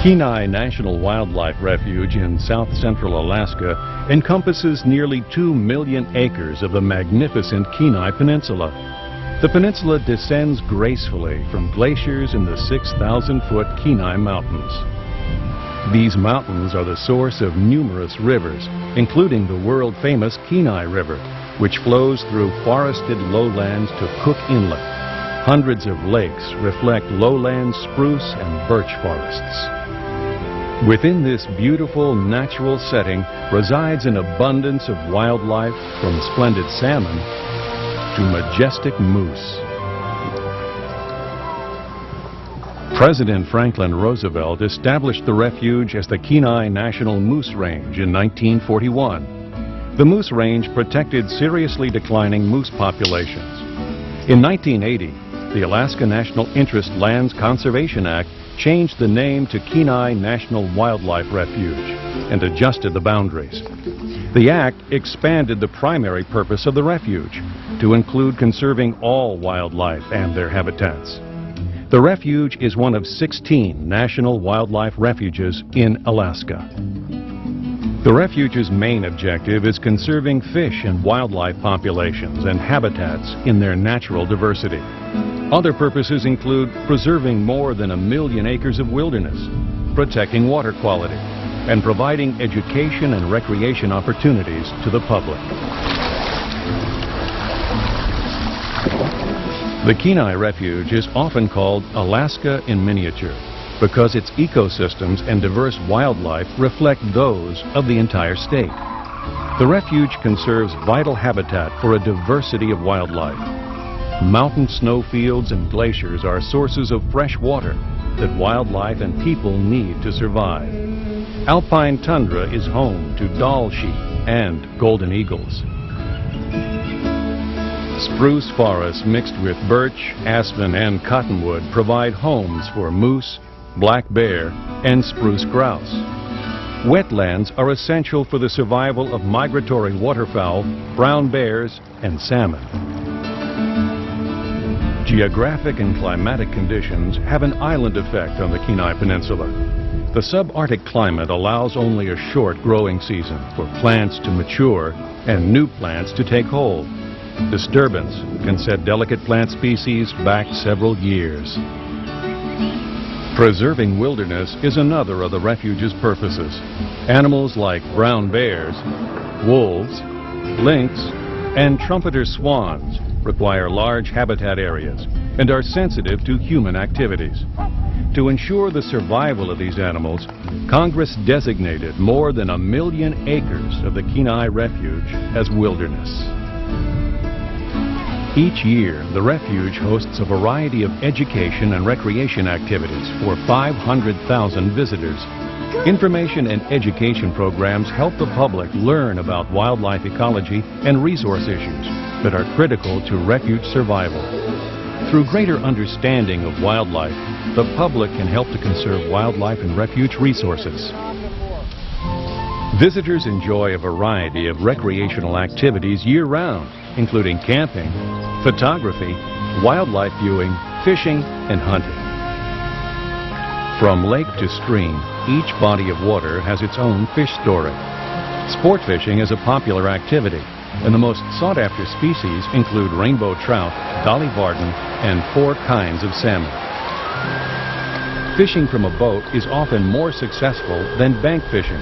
Kenai National Wildlife Refuge in south-central Alaska encompasses nearly 2 million acres of the magnificent Kenai Peninsula. The peninsula descends gracefully from glaciers in the 6,000-foot Kenai Mountains. These mountains are the source of numerous rivers, including the world-famous Kenai River, which flows through forested lowlands to Cook Inlet. Hundreds of lakes reflect lowland spruce and birch forests. Within this beautiful natural setting resides an abundance of wildlife, from splendid salmon to majestic moose. President Franklin Roosevelt established the refuge as the Kenai National Moose Range in 1941. The Moose Range protected seriously declining moose populations. In 1980, the Alaska National Interest Lands Conservation Act changed the name to Kenai National Wildlife Refuge and adjusted the boundaries. The act expanded the primary purpose of the refuge to include conserving all wildlife and their habitats. The refuge is one of 16 national wildlife refuges in Alaska. The refuge's main objective is conserving fish and wildlife populations and habitats in their natural diversity. Other purposes include preserving more than 1 million acres of wilderness, protecting water quality, and providing education and recreation opportunities to the public. The Kenai Refuge is often called Alaska in miniature because its ecosystems and diverse wildlife reflect those of the entire state. The refuge conserves vital habitat for a diversity of wildlife. Mountain snowfields and glaciers are sources of fresh water that wildlife and people need to survive. Alpine tundra is home to Dall sheep and golden eagles. Spruce forests mixed with birch, aspen, and cottonwood provide homes for moose, black bear, and spruce grouse. Wetlands are essential for the survival of migratory waterfowl, brown bears, and salmon. Geographic and climatic conditions have an island effect on the Kenai Peninsula. The subarctic climate allows only a short growing season for plants to mature and new plants to take hold. Disturbance can set delicate plant species back several years. Preserving wilderness is another of the refuge's purposes. Animals like brown bears, wolves, lynx, and trumpeter swans require large habitat areas and are sensitive to human activities. To ensure the survival of these animals, Congress designated more than 1 million acres of the Kenai Refuge as wilderness. Each year, the refuge hosts a variety of education and recreation activities for 500,000 visitors. Information and education programs help the public learn about wildlife ecology and resource issues that are critical to refuge survival. Through greater understanding of wildlife, the public can help to conserve wildlife and refuge resources. Visitors enjoy a variety of recreational activities year-round, including camping, photography, wildlife viewing, fishing, and hunting. From lake to stream, each body of water has its own fish story. Sport fishing is a popular activity, and the most sought-after species include rainbow trout, dolly varden, and 4 kinds of salmon. Fishing from a boat is often more successful than bank fishing.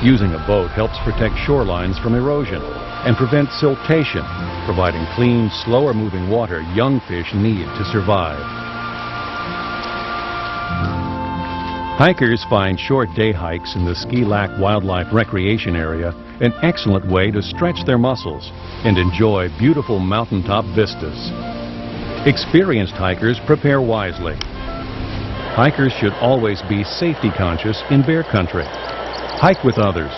Using a boat helps protect shorelines from erosion and prevent siltation, providing clean, slower-moving water young fish need to survive. Hikers find short day hikes in the Ski Lac Wildlife Recreation Area an excellent way to stretch their muscles and enjoy beautiful mountaintop vistas. Experienced hikers prepare wisely. Hikers should always be safety conscious in bear country. Hike with others.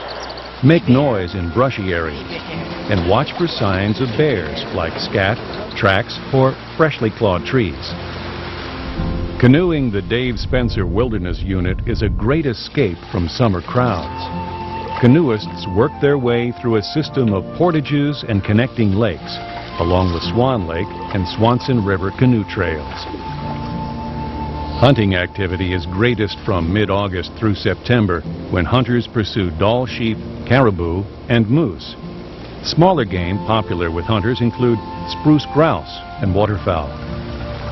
Make noise in brushy areas. And watch for signs of bears like scat, tracks, or freshly clawed trees. Canoeing the Dave Spencer Wilderness Unit is a great escape from summer crowds. Canoeists work their way through a system of portages and connecting lakes along the Swan Lake and Swanson River canoe trails. Hunting activity is greatest from mid-August through September, when hunters pursue Dall sheep, caribou, and moose. Smaller game popular with hunters include spruce grouse and waterfowl.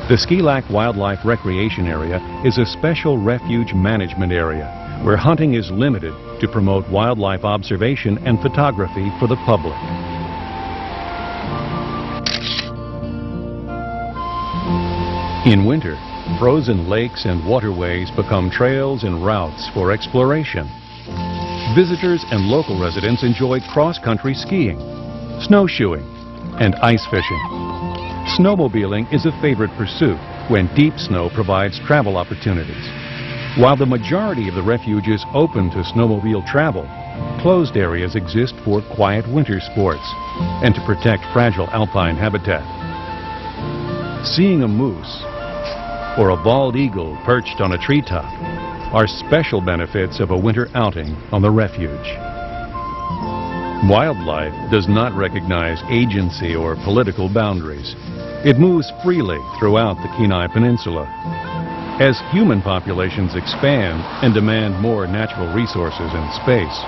The Ski Lac Wildlife Recreation Area is a special refuge management area where hunting is limited to promote wildlife observation and photography for the public. In winter, frozen lakes and waterways become trails and routes for exploration. Visitors and local residents enjoy cross-country skiing, snowshoeing, and ice fishing. Snowmobiling is a favorite pursuit when deep snow provides travel opportunities. While the majority of the refuge is open to snowmobile travel, closed areas exist for quiet winter sports and to protect fragile alpine habitat. Seeing a moose or a bald eagle perched on a treetop are special benefits of a winter outing on the refuge. Wildlife does not recognize agency or political boundaries. It moves freely throughout the Kenai Peninsula. As human populations expand and demand more natural resources and space,